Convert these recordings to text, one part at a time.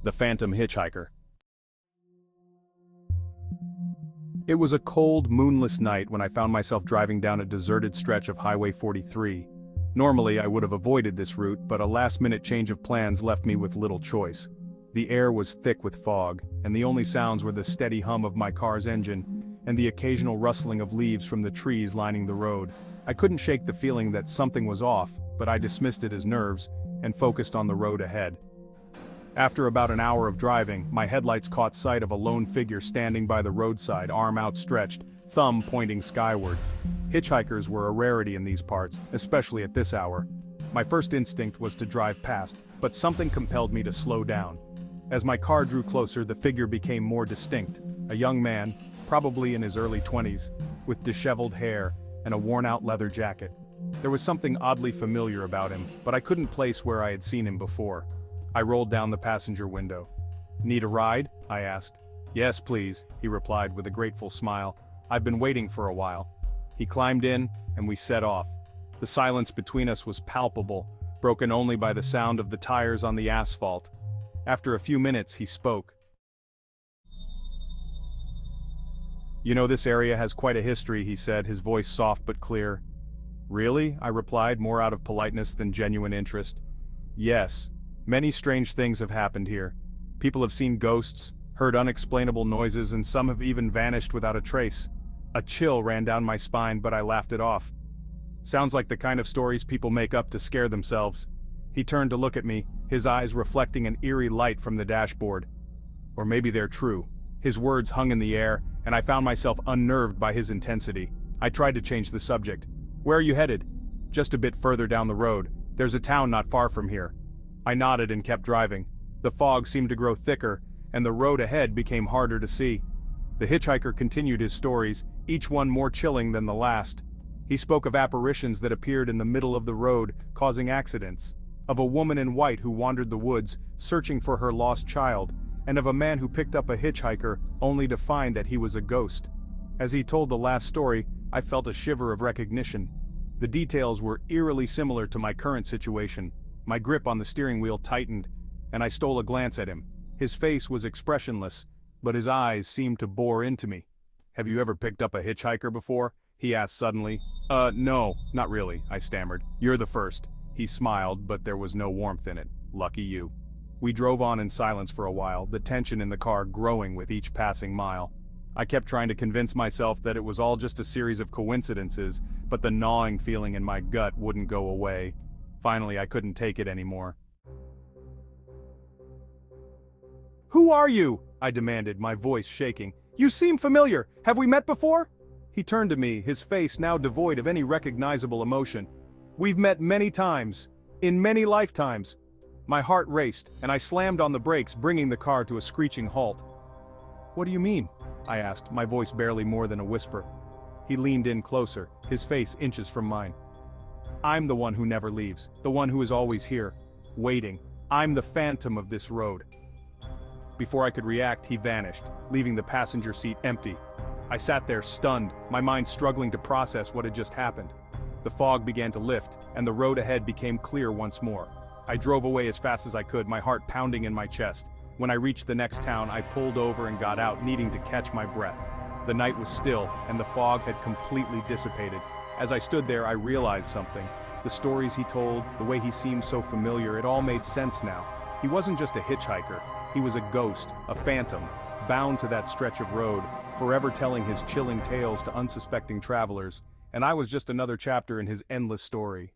The Phantom Hitchhiker. It was a cold, moonless night when I found myself driving down a deserted stretch of Highway 43. Normally I would have avoided this route, but a last-minute change of plans left me with little choice. The air was thick with fog, and the only sounds were the steady hum of my car's engine, and the occasional rustling of leaves from the trees lining the road. I couldn't shake the feeling that something was off, but I dismissed it as nerves, and focused on the road ahead. After about an hour of driving, my headlights caught sight of a lone figure standing by the roadside, arm outstretched, thumb pointing skyward. Hitchhikers were a rarity in these parts, especially at this hour. My first instinct was to drive past, but something compelled me to slow down. As my car drew closer, the figure became more distinct. A young man, probably in his early 20s, with disheveled hair and a worn-out leather jacket. There was something oddly familiar about him, but I couldn't place where I had seen him before. I rolled down the passenger window. "Need a ride?" I asked. "Yes, please," he replied with a grateful smile. "I've been waiting for a while." He climbed in, and we set off. The silence between us was palpable, broken only by the sound of the tires on the asphalt. After a few minutes, he spoke. "You know, this area has quite a history," he said, his voice soft but clear. "Really?" I replied, more out of politeness than genuine interest. "Yes. Many strange things have happened here. People have seen ghosts, heard unexplainable noises, and some have even vanished without a trace." A chill ran down my spine, but I laughed it off. "Sounds like the kind of stories people make up to scare themselves." He turned to look at me, his eyes reflecting an eerie light from the dashboard. Or maybe they're true. His words hung in the air, and I found myself unnerved by his intensity. I tried to change the subject. "Where are you headed?" "Just a bit further down the road. There's a town not far from here." I nodded and kept driving. The fog seemed to grow thicker, and the road ahead became harder to see. The hitchhiker continued his stories, each one more chilling than the last. He spoke of apparitions that appeared in the middle of the road, causing accidents. Of a woman in white who wandered the woods, searching for her lost child, and of a man who picked up a hitchhiker, only to find that he was a ghost. As he told the last story, I felt a shiver of recognition. The details were eerily similar to my current situation. My grip on the steering wheel tightened, and I stole a glance at him. His face was expressionless, but his eyes seemed to bore into me. "Have you ever picked up a hitchhiker before?" he asked suddenly. No, not really," I stammered. "You're the first." He smiled, but there was no warmth in it. "Lucky you." We drove on in silence for a while, the tension in the car growing with each passing mile. I kept trying to convince myself that it was all just a series of coincidences, but the gnawing feeling in my gut wouldn't go away. Finally, I couldn't take it anymore. "Who are you?" I demanded, my voice shaking. "You seem familiar. Have we met before?" He turned to me, his face now devoid of any recognizable emotion. "We've met many times. In many lifetimes." My heart raced, and I slammed on the brakes, bringing the car to a screeching halt. "What do you mean?" I asked, my voice barely more than a whisper. He leaned in closer, his face inches from mine. "I'm the one who never leaves, the one who is always here, waiting. I'm the phantom of this road." Before I could react, he vanished, leaving the passenger seat empty. I sat there stunned, my mind struggling to process what had just happened. The fog began to lift, and the road ahead became clear once more. I drove away as fast as I could, my heart pounding in my chest. When I reached the next town, I pulled over and got out, needing to catch my breath. The night was still, and the fog had completely dissipated. As I stood there, I realized something. The stories he told, the way he seemed so familiar, it all made sense now. He wasn't just a hitchhiker. He was a ghost, a phantom, bound to that stretch of road, forever telling his chilling tales to unsuspecting travelers, and I was just another chapter in his endless story.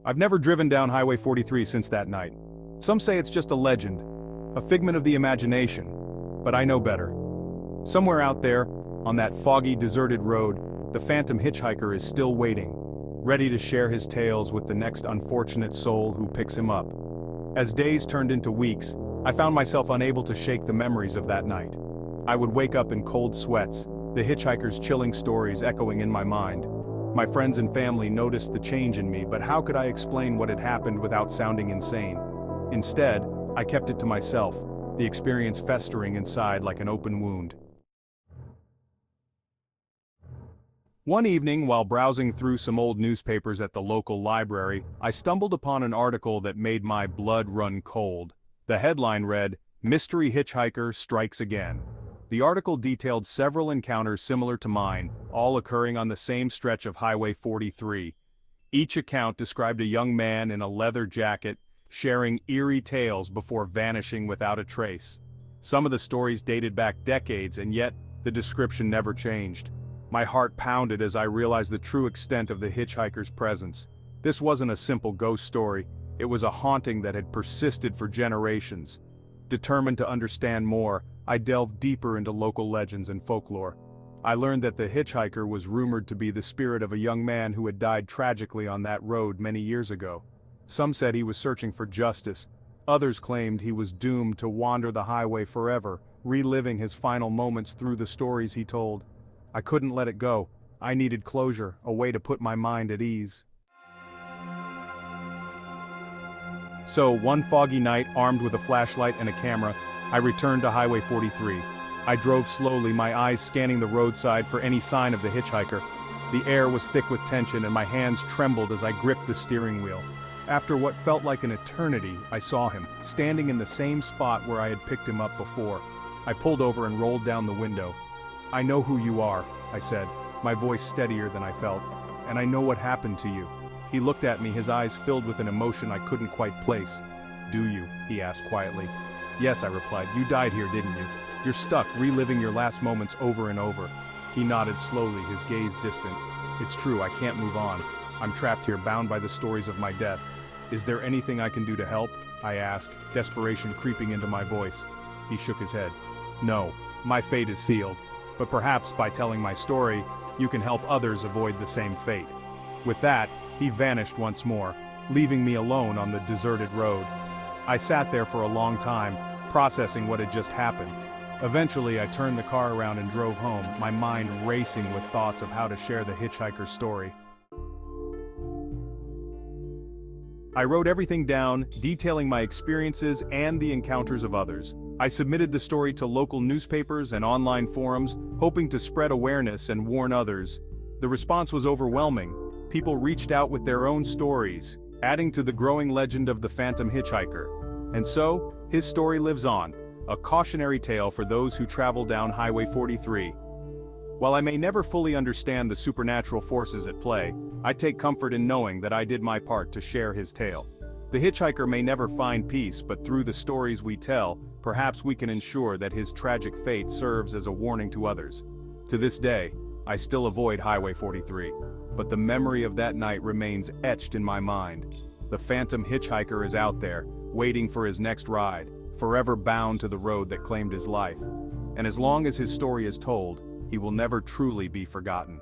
I've never driven down Highway 43 since that night. Some say it's just a legend, a figment of the imagination, but I know better. Somewhere out there, on that foggy, deserted road, the phantom hitchhiker is still waiting, ready to share his tales with the next unfortunate soul who picks him up. As days turned into weeks, I found myself unable to shake the memories of that night. I would wake up in cold sweats, the hitchhiker's chilling stories echoing in my mind. My friends and family noticed the change in me, but how could I explain what had happened without sounding insane? Instead, I kept it to myself, the experience festering inside like an open wound. One evening, while browsing through some old newspapers at the local library, I stumbled upon an article that made my blood run cold. The headline read, "Mystery Hitchhiker Strikes Again." The article detailed several encounters similar to mine, all occurring on the same stretch of Highway 43. Each account described a young man in a leather jacket, sharing eerie tales before vanishing without a trace. Some of the stories dated back decades, and yet, the description never changed. My heart pounded as I realized the true extent of the hitchhiker's presence. This wasn't a simple ghost story, it was a haunting that had persisted for generations. Determined to understand more, I delved deeper into local legends and folklore. I learned that the hitchhiker was rumored to be the spirit of a young man who had died tragically on that road many years ago. Some said he was searching for justice, others claimed he was doomed to wander the highway forever, reliving his final moments through the stories he told. I couldn't let it go. I needed closure, a way to put my mind at ease. So, one foggy night, armed with a flashlight and a camera, I returned to Highway 43. I drove slowly, my eyes scanning the roadside for any sign of the hitchhiker. The air was thick with tension and my hands trembled as I gripped the steering wheel. After what felt like an eternity, I saw him, standing in the same spot where I had picked him up before. I pulled over and rolled down the window. "I know who you are," I said, my voice steadier than I felt, "and I know what happened to you." He looked at me, his eyes filled with an emotion I couldn't quite place. "Do you?" he asked quietly. "Yes," I replied, "you died here, didn't you? You're stuck, reliving your last moments over and over." He nodded slowly, his gaze distant. "It's true, I can't move on. I'm trapped here, bound by the stories of my death. Is there anything I can do to help?" I asked, desperation creeping into my voice. He shook his head. "No, my fate is sealed. But perhaps by telling my story, you can help others avoid the same fate." With that, he vanished once more, leaving me alone on the deserted road. I sat there for a long time, processing what had just happened. Eventually, I turned the car around and drove home, my mind racing with thoughts of how to share the hitchhiker's story. I wrote everything down, detailing my experiences and the encounters of others. I submitted the story to local newspapers and online forums, hoping to spread awareness and warn others. The response was overwhelming. People reached out with their own stories, adding to the growing legend of the phantom hitchhiker. And so, his story lives on, a cautionary tale for those who travel down Highway 43. While I may never fully understand the supernatural forces at play, I take comfort in knowing that I did my part to share his tale. The hitchhiker may never find peace, but through the stories we tell, perhaps we can ensure that his tragic fate serves as a warning to others. To this day, I still avoid Highway 43, but the memory of that night remains etched in my mind. The phantom hitchhiker is out there, waiting for his next ride, forever bound to the road that claimed his life. And as long as his story is told, he will never truly be forgotten.